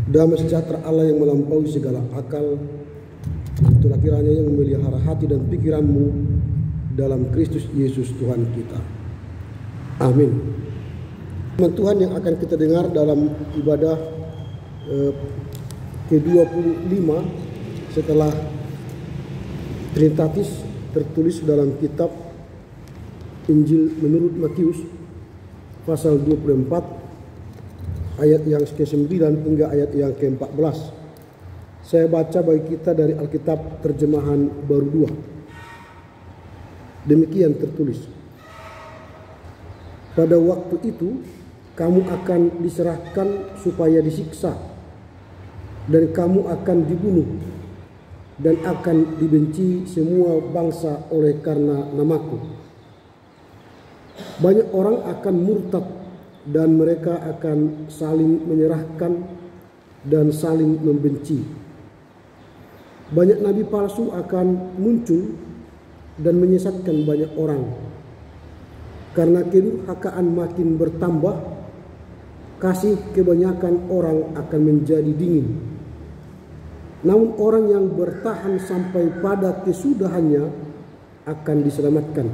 Damai sejahtera Allah yang melampaui segala akal, itulah kiranya yang memelihara hati dan pikiranmu dalam Kristus Yesus Tuhan kita. Amin. Firman Tuhan yang akan kita dengar dalam ibadah ke-25 setelah Trinitatis tertulis dalam kitab Injil menurut Matius pasal 24 ayat yang ke-9 hingga ayat yang ke-14. Saya baca bagi kita dari Alkitab terjemahan baru 2. Demikian tertulis. Pada waktu itu kamu akan diserahkan supaya disiksa, dan kamu akan dibunuh, dan akan dibenci semua bangsa oleh karena namaku. Banyak orang akan murtad, dan mereka akan saling menyerahkan dan saling membenci. Banyak nabi palsu akan muncul dan menyesatkan banyak orang. Karena kedurhakaan makin bertambah, kasih kebanyakan orang akan menjadi dingin. Namun orang yang bertahan sampai pada kesudahannya akan diselamatkan.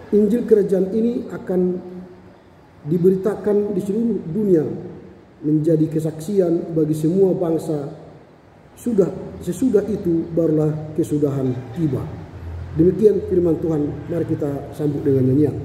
Injil kerajaan ini akan diberitakan di seluruh dunia menjadi kesaksian bagi semua bangsa. Sesudah itu barulah kesudahan tiba. Demikian firman Tuhan. Mari kita sambut dengan nyanyian.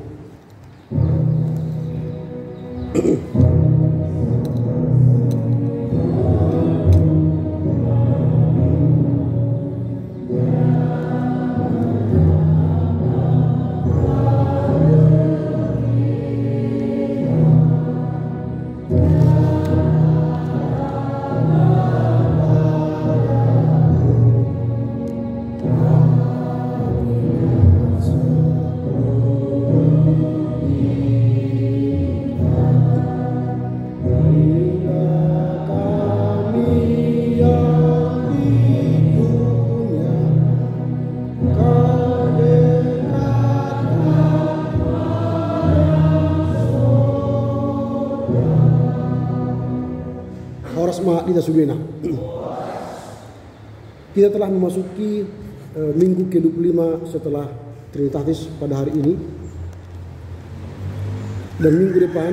Kita telah memasuki minggu ke-25 setelah Trinitatis pada hari ini, dan minggu depan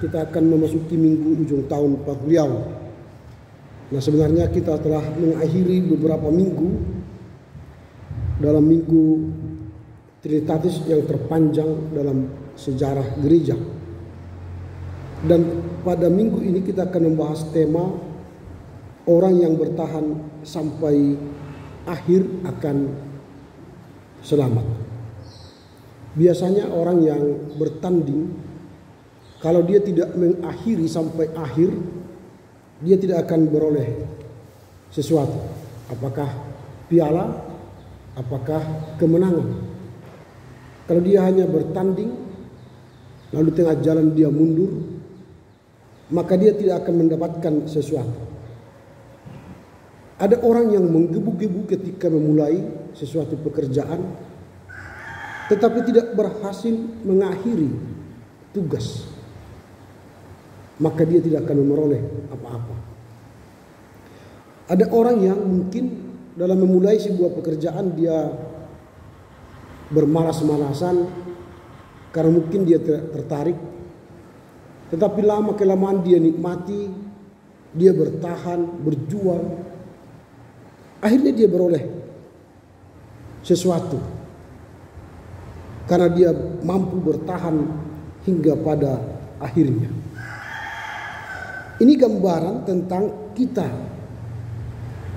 kita akan memasuki minggu ujung tahun Pakuliau. Nah, sebenarnya kita telah mengakhiri beberapa minggu dalam minggu Trinitatis yang terpanjang dalam sejarah gereja. Dan pada minggu ini kita akan membahas tema orang yang bertahan sampai akhir akan selamat. Biasanya orang yang bertanding, kalau dia tidak mengakhiri sampai akhir, dia tidak akan beroleh sesuatu. Apakah piala, apakah kemenangan. Kalau dia hanya bertanding, lalu tengah jalan dia mundur, maka dia tidak akan mendapatkan sesuatu. Ada orang yang menggebu-gebu ketika memulai sesuatu pekerjaan, tetapi tidak berhasil mengakhiri tugas, maka dia tidak akan memperoleh apa-apa. Ada orang yang mungkin dalam memulai sebuah pekerjaan dia bermalas-malasan karena mungkin dia tertarik, tetapi lama kelamaan dia nikmati, dia bertahan, berjuang. Akhirnya dia beroleh sesuatu karena dia mampu bertahan hingga pada akhirnya. Ini gambaran tentang kita,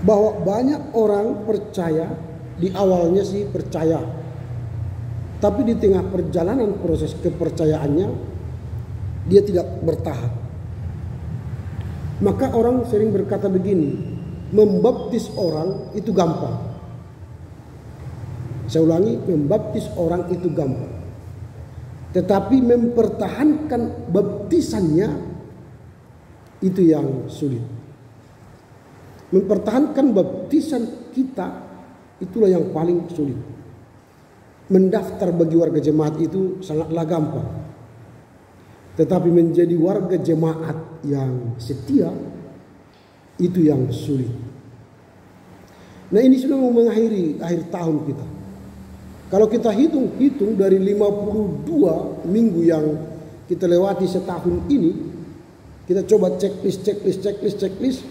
bahwa banyak orang percaya, di awalnya sih percaya, tapi di tengah perjalanan proses kepercayaannya dia tidak bertahan. Maka orang sering berkata begini, membaptis orang itu gampang. Saya ulangi, membaptis orang itu gampang. Tetapi mempertahankan baptisannya itu yang sulit. Mempertahankan baptisan kita itulah yang paling sulit. Mendaftar bagi warga jemaat itu sangatlah gampang. Tetapi menjadi warga jemaat yang setia Itu yang sulit. Nah, ini sudah mau mengakhiri akhir tahun kita. Kalau kita hitung dari 52 minggu yang kita lewati setahun ini, kita coba checklist.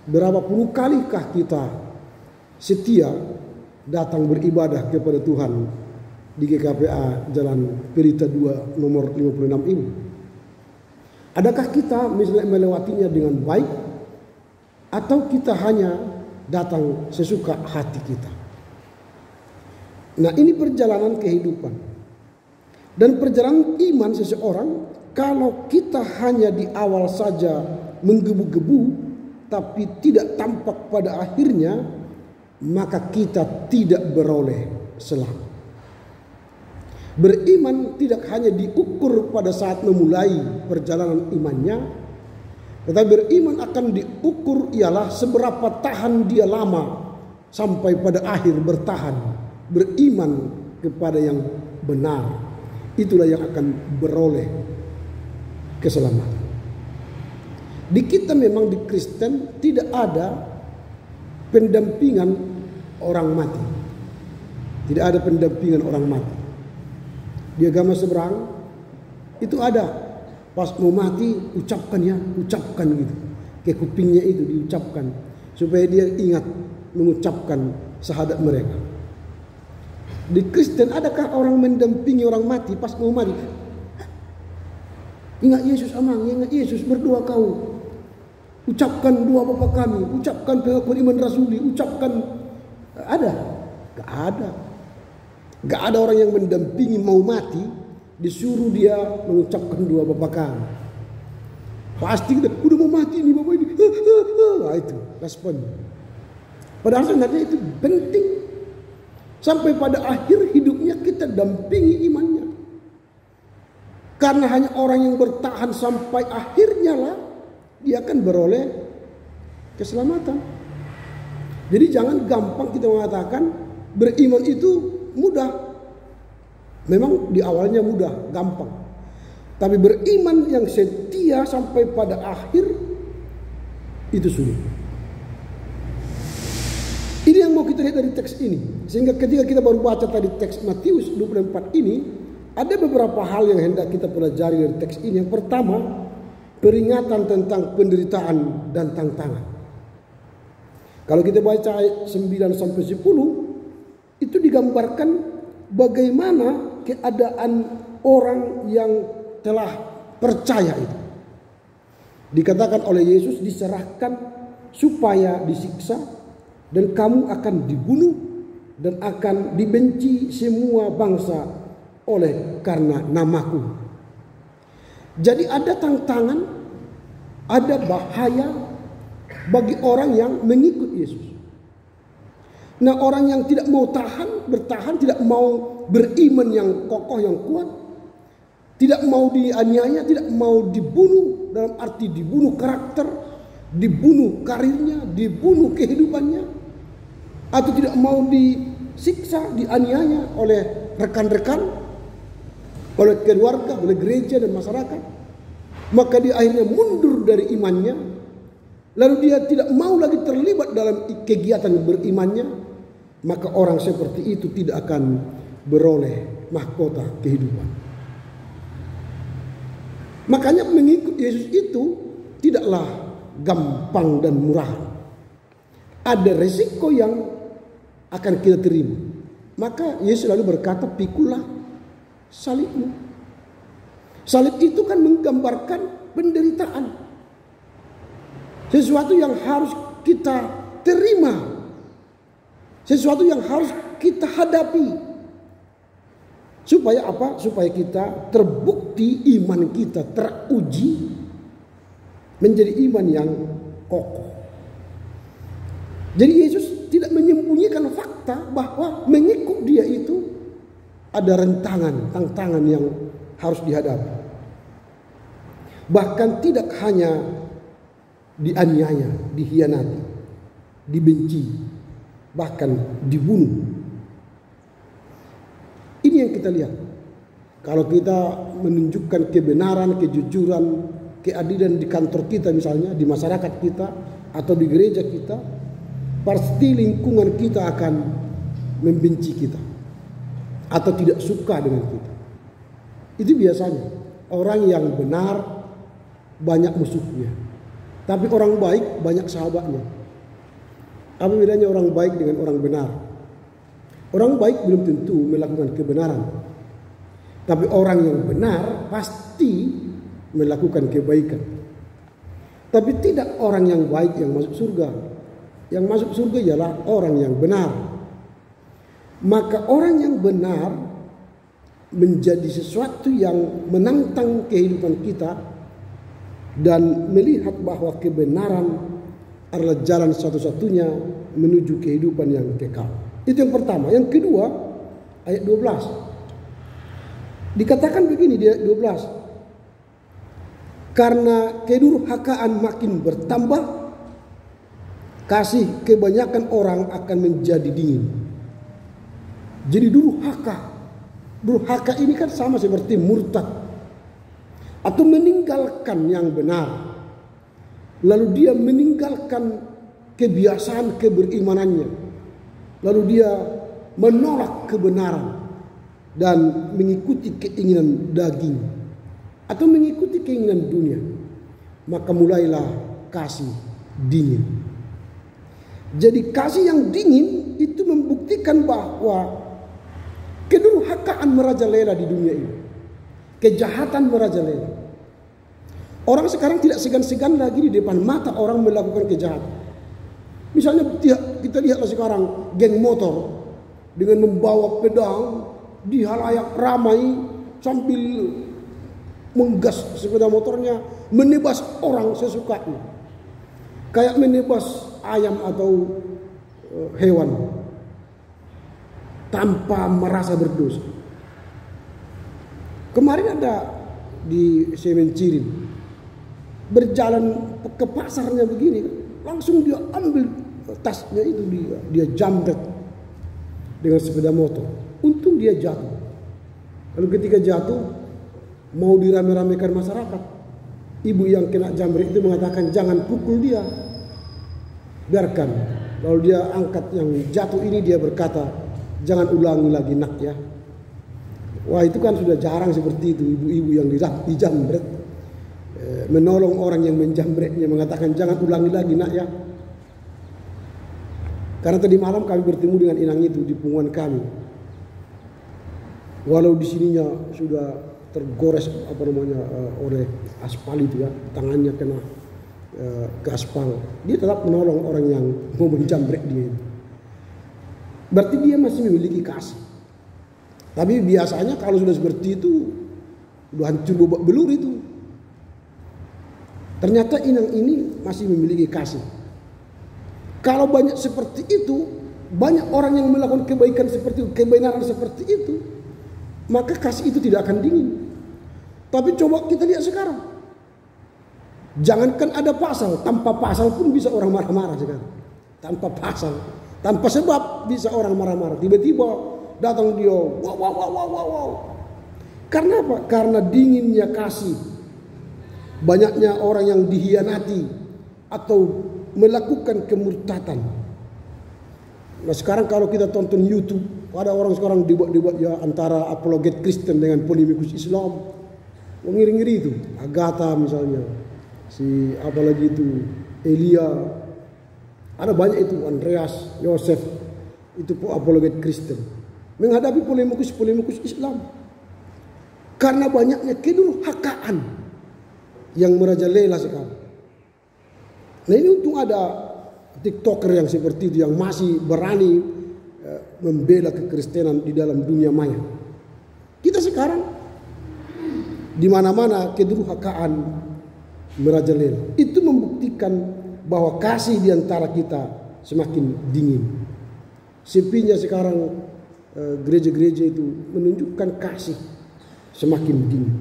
Berapa puluh kalikah kita setia datang beribadah kepada Tuhan di GKPA Jalan Pelita 2 nomor 56 ini? Adakah kita misalnya melewatinya dengan baik, atau kita hanya datang sesuka hati kita? Nah, ini perjalanan kehidupan. Dan perjalanan iman seseorang, kalau kita hanya di awal saja menggebu-gebu, tapi tidak tampak pada akhirnya, maka kita tidak beroleh selamat. Beriman tidak hanya diukur pada saat memulai perjalanan imannya, tetapi beriman akan diukur ialah seberapa tahan dia lama sampai pada akhir bertahan beriman kepada yang benar. Itulah yang akan beroleh keselamatan. Di kita memang di Kristen tidak ada pendampingan orang mati. Tidak ada pendampingan orang mati. Di agama seberang itu ada, pas mau mati ucapkan gitu, ke kupingnya itu diucapkan supaya dia ingat mengucapkan syahadat mereka. Di Kristen adakah orang mendampingi orang mati pas mau mati? Ingat Yesus amang, ingat Yesus, berdoa kau, ucapkan doa Bapa kami, ucapkan pengakuan iman rasuli, ucapkan. Ada? Gak ada. Gak ada orang yang mendampingi mau mati disuruh dia mengucapkan doa Bapa kami. Pasti kita udah mau mati nih Bapak ini. Nah, itu respon. Padahal sebenarnya itu penting. Sampai pada akhir hidupnya kita dampingi imannya. Karena hanya orang yang bertahan sampai akhirnya lah dia akan beroleh keselamatan. Jadi jangan gampang kita mengatakan beriman itu mudah. Memang di awalnya mudah, gampang. Tapi beriman yang setia sampai pada akhir itu sulit. Ini yang mau kita lihat dari teks ini. Sehingga ketika kita baru baca tadi teks Matius 24 ini, ada beberapa hal yang hendak kita pelajari dari teks ini. Yang pertama, peringatan tentang penderitaan dan tantangan. Kalau kita baca ayat 9 sampai 10, itu digambarkan bagaimana keadaan orang yang telah percaya itu. Dikatakan oleh Yesus diserahkan supaya disiksa, dan kamu akan dibunuh dan akan dibenci semua bangsa oleh karena namaku. Jadi ada tantangan, ada bahaya bagi orang yang mengikut Yesus. Nah, orang yang tidak mau bertahan, tidak mau beriman yang kokoh, yang kuat, tidak mau dianiaya, tidak mau dibunuh, dalam arti dibunuh karakter, dibunuh karirnya, dibunuh kehidupannya, atau tidak mau disiksa, dianiaya oleh rekan-rekan, oleh keluarga, oleh gereja dan masyarakat, maka dia akhirnya mundur dari imannya, lalu dia tidak mau lagi terlibat dalam kegiatan berimannya, maka orang seperti itu tidak akan beroleh mahkota kehidupan. Makanya mengikut Yesus itu tidaklah gampang dan murah. Ada resiko yang akan kita terima. Maka Yesus lalu berkata, pikulah salibmu. Salib itu kan menggambarkan penderitaan. Sesuatu yang harus kita terima. Sesuatu yang harus kita hadapi. Supaya apa? Supaya kita terbukti iman kita teruji menjadi iman yang kokoh. Jadi Yesus tidak menyembunyikan fakta bahwa mengikut dia itu ada tantangan yang harus dihadapi. Bahkan tidak hanya dianiaya, dihianati, dibenci, bahkan dibunuh. Ini yang kita lihat. Kalau kita menunjukkan kebenaran, kejujuran, keadilan di kantor kita misalnya, di masyarakat kita, atau di gereja kita, pasti lingkungan kita akan membenci kita atau tidak suka dengan kita. Itu biasanya orang yang benar banyak musuhnya, tapi orang baik banyak sahabatnya. Apa bedanya orang baik dengan orang benar? Orang baik belum tentu melakukan kebenaran, tapi orang yang benar pasti melakukan kebaikan. Tapi tidak orang yang baik yang masuk surga. Yang masuk surga ialah orang yang benar. Maka orang yang benar menjadi sesuatu yang menantang kehidupan kita dan melihat bahwa kebenaran adalah jalan satu-satunya menuju kehidupan yang kekal. Itu yang pertama. Yang kedua, ayat 12. Dikatakan begini di ayat 12. Karena kedurhakaan makin bertambah, kasih kebanyakan orang akan menjadi dingin. Jadi durhaka ini kan sama seperti murtad atau meninggalkan yang benar. Lalu dia meninggalkan kebiasaan keberimanannya. Lalu dia menolak kebenaran dan mengikuti keinginan daging atau mengikuti keinginan dunia. Maka mulailah kasih dingin. Jadi kasih yang dingin itu membuktikan bahwa kedurhakaan merajalela di dunia ini. Kejahatan merajalela. Orang sekarang tidak segan-segan lagi di depan mata orang melakukan kejahatan. Misalnya kita lihatlah sekarang geng motor dengan membawa pedang di halayak ramai sambil menggas sepeda motornya, menebas orang sesukanya. Kayak menebas ayam atau hewan tanpa merasa berdosa. Kemarin ada di Semencirin, berjalan ke pasarnya begini, langsung dia ambil tasnya itu, dia jambret dengan sepeda motor. Untung dia jatuh. Lalu ketika jatuh mau dirame-ramekan masyarakat, ibu yang kena jambret itu mengatakan jangan pukul dia, biarkan. Lalu dia angkat yang jatuh ini, dia berkata jangan ulangi lagi nak ya. Wah, itu kan sudah jarang seperti itu, ibu-ibu yang dijambret menolong orang yang menjambretnya, mengatakan jangan ulangi lagi nak ya. Karena tadi malam kami bertemu dengan inang itu di punguan kami. Walau di sininya sudah tergores oleh aspal itu ya, tangannya kena ke aspal, dia tetap menolong orang yang mau menjambret dia. Berarti dia masih memiliki kasih. Tapi biasanya kalau sudah seperti itu, udah hancur babak belur itu. Ternyata inang ini masih memiliki kasih. Kalau banyak seperti itu, banyak orang yang melakukan kebaikan seperti itu, kebenaran seperti itu, maka kasih itu tidak akan dingin. Tapi coba kita lihat sekarang. Jangankan ada pasal, tanpa pasal pun bisa orang marah-marah sekarang. Tanpa pasal, tanpa sebab bisa orang marah-marah. Tiba-tiba datang dia, wow. Karena apa? Karena dinginnya kasih. Banyaknya orang yang dihianati atau melakukan kemurtatan. Nah sekarang kalau kita tonton YouTube, ada orang sekarang debat-debat ya antara apologet Kristen dengan polemikus Islam. Ngiri-ngiri itu. Agatha misalnya, si apalagi itu Elia, ada banyak itu, Andreas, Yosef, itu apologet Kristen menghadapi polemikus Islam karena banyaknya kedurhakaan yang merajalela sekarang. Nah ini untung ada TikToker yang seperti itu, yang masih berani membela kekristenan di dalam dunia maya. Kita sekarang di mana-mana kedurhakaan merajalela. Itu membuktikan bahwa kasih di antara kita semakin dingin. Sepinya sekarang gereja-gereja itu menunjukkan kasih semakin dingin.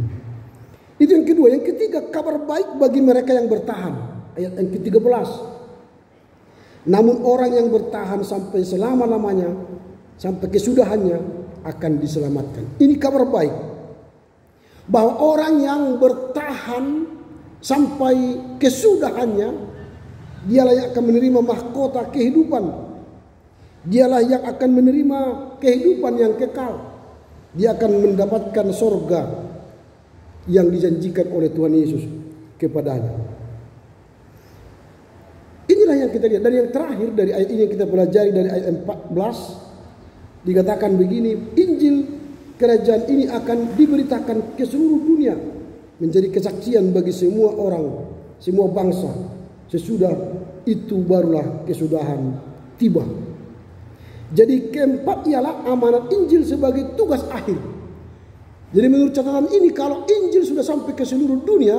Itu yang kedua. Yang ketiga, kabar baik bagi mereka yang bertahan. Ayat yang ke-13. Namun orang yang bertahan sampai selama-lamanya, sampai kesudahannya akan diselamatkan. Ini kabar baik. Bahwa orang yang bertahan sampai kesudahannya Dialah yang akan menerima mahkota kehidupan. Dialah yang akan menerima kehidupan yang kekal. Dia akan mendapatkan sorga yang dijanjikan oleh Tuhan Yesus kepadanya. Inilah yang kita lihat. Dan yang terakhir dari ayat ini yang kita pelajari dari ayat 14. Dikatakan begini, Injil kerajaan ini akan diberitakan ke seluruh dunia, menjadi kesaksian bagi semua orang, semua bangsa. Sesudah itu barulah kesudahan tiba. Jadi keempat ialah amanat Injil sebagai tugas akhir. Jadi menurut catatan ini, kalau Injil sudah sampai ke seluruh dunia,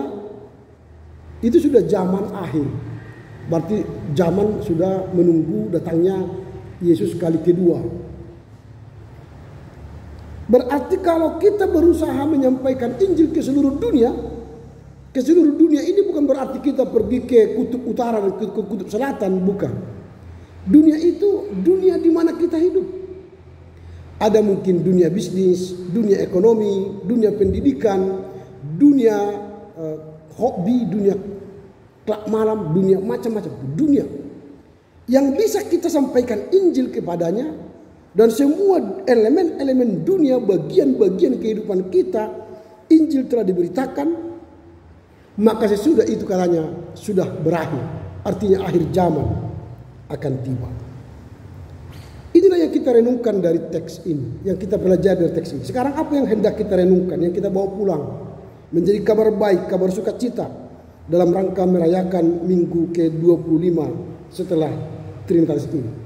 itu sudah zaman akhir. Berarti zaman sudah menunggu datangnya Yesus kali kedua. Berarti kalau kita berusaha menyampaikan Injil ke seluruh dunia ini bukan berarti kita pergi ke kutub utara dan ke kutub selatan, bukan. Dunia itu dunia di mana kita hidup. Ada mungkin dunia bisnis, dunia ekonomi, dunia pendidikan, dunia hobi, dunia klub malam, dunia macam-macam. Dunia yang bisa kita sampaikan Injil kepadanya. Dan semua elemen-elemen dunia, bagian-bagian kehidupan kita, Injil telah diberitakan. Maka sesudah itu katanya sudah berakhir. Artinya akhir zaman akan tiba. Inilah yang kita renungkan dari teks ini, yang kita pelajari dari teks ini. Sekarang apa yang hendak kita renungkan, yang kita bawa pulang menjadi kabar baik, kabar sukacita dalam rangka merayakan minggu ke-25 setelah Trinitatis ini.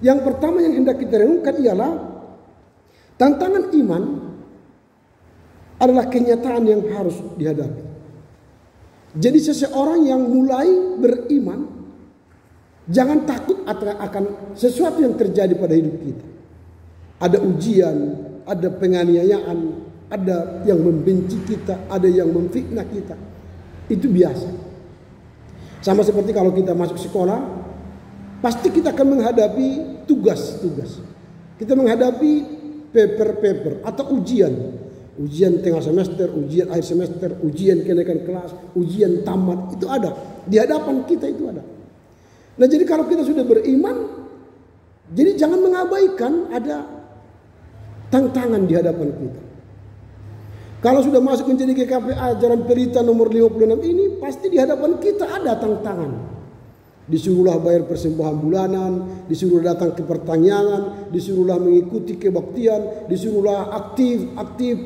Yang pertama yang hendak kita renungkan ialah tantangan iman adalah kenyataan yang harus dihadapi. Jadi seseorang yang mulai beriman, jangan takut akan sesuatu yang terjadi pada hidup kita. Ada ujian, ada penganiayaan, ada yang membenci kita, ada yang memfitnah kita. Itu biasa. Sama seperti kalau kita masuk sekolah, pasti kita akan menghadapi tugas-tugas. Kita menghadapi paper-paper atau ujian. Ujian tengah semester, ujian akhir semester, ujian kenaikan kelas, ujian tamat. Itu ada. Di hadapan kita itu ada. Nah jadi kalau kita sudah beriman, jadi jangan mengabaikan ada tantangan di hadapan kita. Kalau sudah masuk menjadi GKPA Jalan Pelita nomor 56 ini, pasti di hadapan kita ada tantangan. Disuruhlah bayar persembahan bulanan, disuruhlah datang ke pertanyaan, disuruhlah mengikuti kebaktian, disuruhlah aktif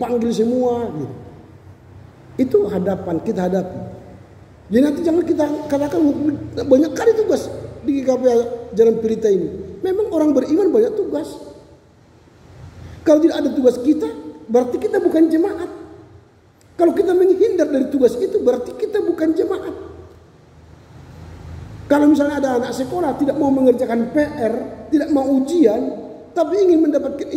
panggil semua. Gitu. Itu hadapan kita hadapi. Jadi nanti jangan kita katakan banyak kali tugas di GKPA Jalan Pelita ini. Memang orang beriman banyak tugas. Kalau tidak ada tugas kita, berarti kita bukan jemaat. Kalau kita menghindar dari tugas itu, berarti kita bukan jemaat. Kalau misalnya ada anak sekolah tidak mau mengerjakan PR, tidak mau ujian, tapi ingin mendapatkan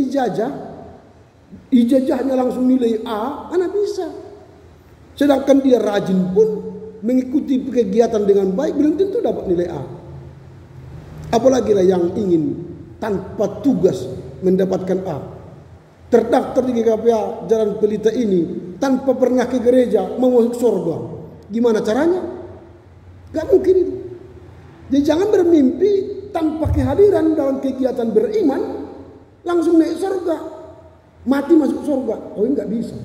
ijazahnya langsung nilai A, anak bisa. Sedangkan dia rajin pun mengikuti kegiatan dengan baik, belum tentu dapat nilai A. Apalagi lah yang ingin tanpa tugas mendapatkan A. Terdaftar di GKPA Jalan Pelita ini tanpa pernah ke gereja mau masuk surga. Gimana caranya? Gak mungkin itu. Jadi jangan bermimpi tanpa kehadiran dalam kegiatan beriman langsung naik surga, mati masuk surga. Oh, enggak bisa.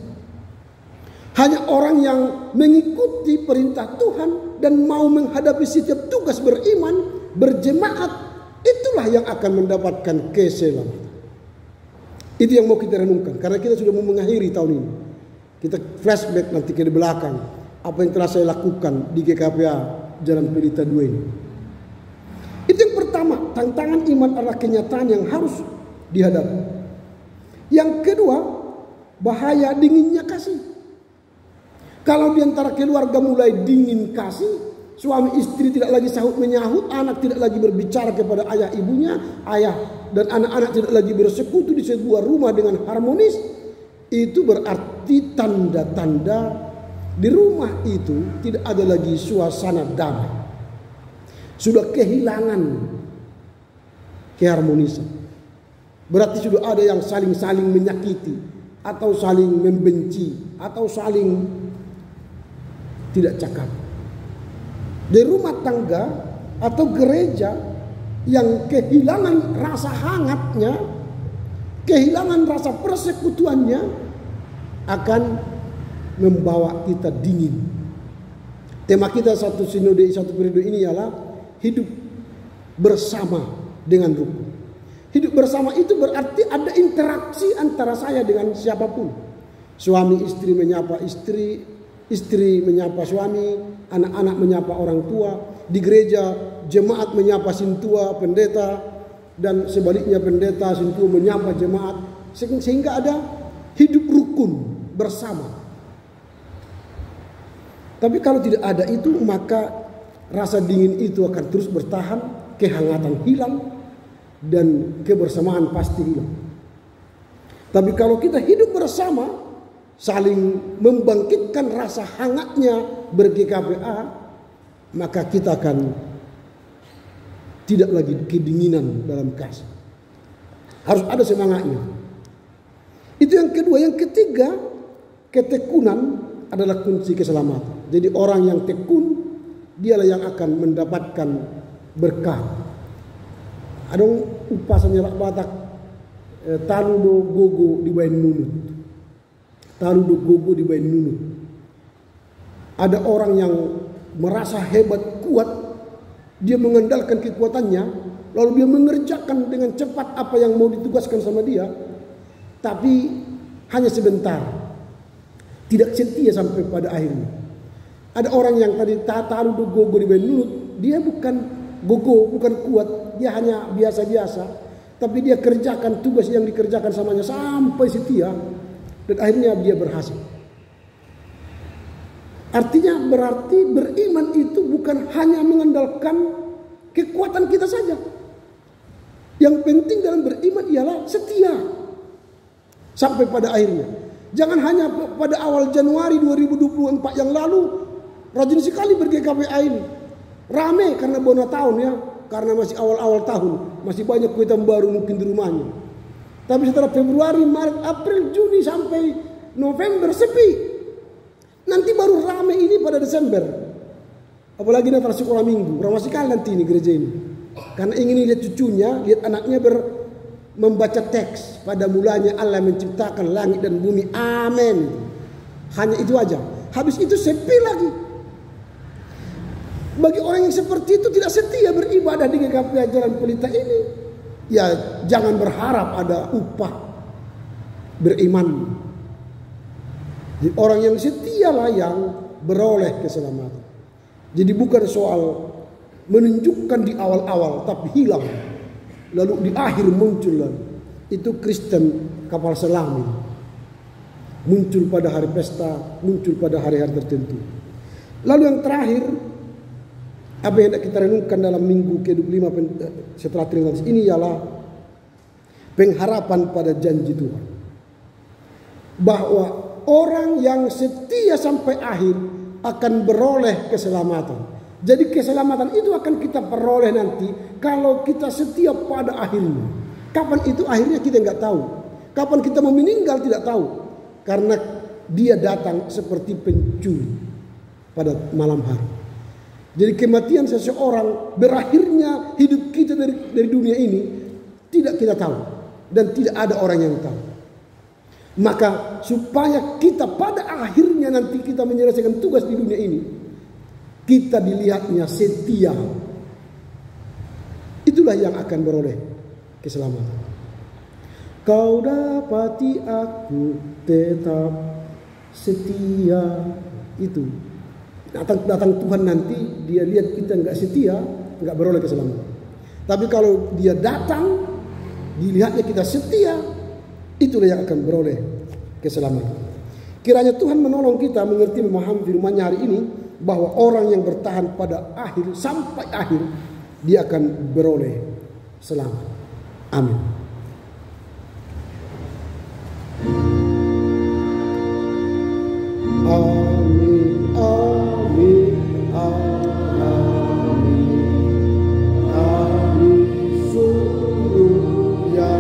Hanya orang yang mengikuti perintah Tuhan dan mau menghadapi setiap tugas beriman, berjemaat, itulah yang akan mendapatkan keselamatan. Itu yang mau kita renungkan, karena kita sudah mau mengakhiri tahun ini. Kita flashback nanti ke belakang, apa yang telah saya lakukan di GKPA Jalan Pelita 2 ini. Itu yang pertama, tantangan iman adalah kenyataan yang harus dihadapi. Yang kedua, bahaya dinginnya kasih. Kalau di antara keluarga mulai dingin kasih, suami istri tidak lagi sahut menyahut, anak tidak lagi berbicara kepada ayah ibunya, ayah dan anak-anak tidak lagi bersekutu di sebuah rumah dengan harmonis, itu berarti tanda-tanda di rumah itu tidak ada lagi suasana damai. Sudah kehilangan keharmonisan. Berarti sudah ada yang saling-saling menyakiti, atau saling membenci, atau saling tidak cakap. Di rumah tangga atau gereja yang kehilangan rasa hangatnya, kehilangan rasa persekutuannya, akan membawa kita dingin. Tema kita satu sinode, satu periode ini ialah hidup bersama dengan rukun. Hidup bersama itu berarti ada interaksi antara saya dengan siapapun. Suami istri menyapa istri, istri menyapa suami, anak-anak menyapa orang tua. Di gereja jemaat menyapa sintua, pendeta, dan sebaliknya pendeta sintua menyapa jemaat, sehingga ada hidup rukun bersama. Tapi kalau tidak ada itu, maka rasa dingin itu akan terus bertahan, kehangatan hilang, dan kebersamaan pasti hilang. Tapi kalau kita hidup bersama, saling membangkitkan rasa hangatnya ber-GKPA, maka kita akan tidak lagi kedinginan dalam kasih. Harus ada semangatnya. Itu yang kedua. Yang ketiga, ketekunan adalah kunci keselamatan. Jadi orang yang tekun, dialah yang akan mendapatkan berkah. Ada upasannya rak Batak, taludo gogo di bain nunut. Taludo gogo di bain nunut. Ada orang yang merasa hebat, kuat, dia mengandalkan kekuatannya, lalu dia mengerjakan dengan cepat apa yang mau ditugaskan sama dia, tapi hanya sebentar, tidak setia sampai pada akhirnya. Ada orang yang tadi taludo gogo di bain nunut, dia bukan gogo, bukan kuat, dia hanya biasa-biasa, tapi dia kerjakan tugas yang dikerjakan samanya sampai setia, dan akhirnya dia berhasil. Artinya berarti beriman itu bukan hanya mengandalkan kekuatan kita saja. Yang penting dalam beriman ialah setia sampai pada akhirnya. Jangan hanya pada awal Januari 2024 yang lalu rajin sekali ber-GKPA ini. Rame karena bona tahun ya, karena masih awal-awal tahun, masih banyak kue baru mungkin di rumahnya. Tapi setelah Februari, Maret, April, Juni sampai November sepi. Nanti baru rame ini pada Desember. Apalagi Natal sekolah minggu, ramai sekali nanti ini gereja ini. Karena ingin lihat cucunya, lihat anaknya membaca teks. Pada mulanya Allah menciptakan langit dan bumi, amin. Hanya itu aja. Habis itu sepi lagi. Bagi orang yang seperti itu tidak setia beribadah di GKPA Jalan Pelita ini, ya jangan berharap ada upah beriman. Jadi orang yang setialah yang beroleh keselamatan. Jadi bukan soal menunjukkan di awal-awal tapi hilang, lalu di akhir muncul lagi. Itu Kristen kapal selam ini. Muncul pada hari pesta, muncul pada hari-hari tertentu. Lalu yang terakhir, apa yang kita renungkan dalam minggu ke-25 setelah Trinitatis ini ialah pengharapan pada janji Tuhan. Bahwa orang yang setia sampai akhir akan beroleh keselamatan. Jadi keselamatan itu akan kita peroleh nanti kalau kita setia pada akhirnya. Kapan itu akhirnya kita nggak tahu. Kapan kita mau meninggal tidak tahu. Karena dia datang seperti pencuri pada malam hari. Jadi kematian seseorang, berakhirnya hidup kita dari dunia ini tidak kita tahu. Dan tidak ada orang yang tahu. Maka supaya kita pada akhirnya nanti kita menyelesaikan tugas di dunia ini, kita dilihatnya setia. Itulah yang akan beroleh keselamatan. Kau dapati aku tetap setia. Itu datang Tuhan nanti, dia lihat kita nggak setia, nggak beroleh keselamatan. Tapi kalau dia datang, dilihatnya kita setia, itulah yang akan beroleh keselamatan. Kiranya Tuhan menolong kita mengerti, memahami firman-Nya hari ini, bahwa orang yang bertahan pada akhir sampai akhir, dia akan beroleh selamat. Amin. Amin, amin, amin, amin, sungguh ya.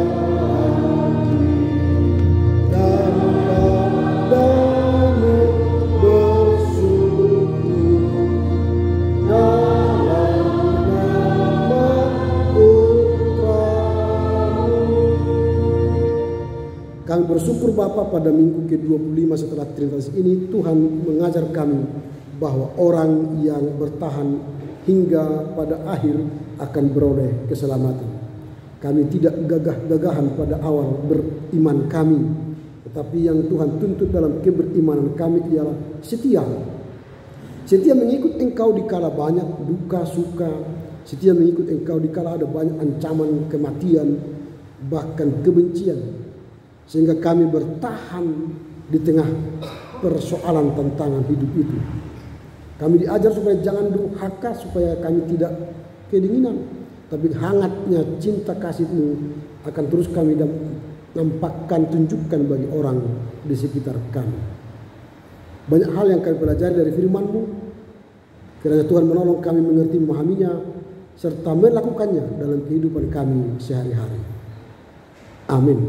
bersyukur Bapa, pada minggu ke-25 setelah Trinitas ini Tuhan mengajar kami bahwa orang yang bertahan hingga pada akhir akan beroleh keselamatan. Kami tidak gagah-gagahan pada awal beriman kami, tetapi yang Tuhan tuntut dalam keberimanan kami ialah setia. Setia mengikut Engkau dikala banyak duka suka, setia mengikut Engkau dikala ada banyak ancaman kematian, bahkan kebencian, sehingga kami bertahan di tengah persoalan tantangan hidup itu. Kami diajar supaya jangan durhaka, supaya kami tidak kedinginan, tapi hangatnya cinta kasih-Mu akan terus kami nampakkan, tunjukkan bagi orang di sekitar kami. Banyak hal yang kami pelajari dari firman-Mu, kiranya Tuhan menolong kami mengerti, memahaminya, serta melakukannya dalam kehidupan kami sehari-hari. Amin.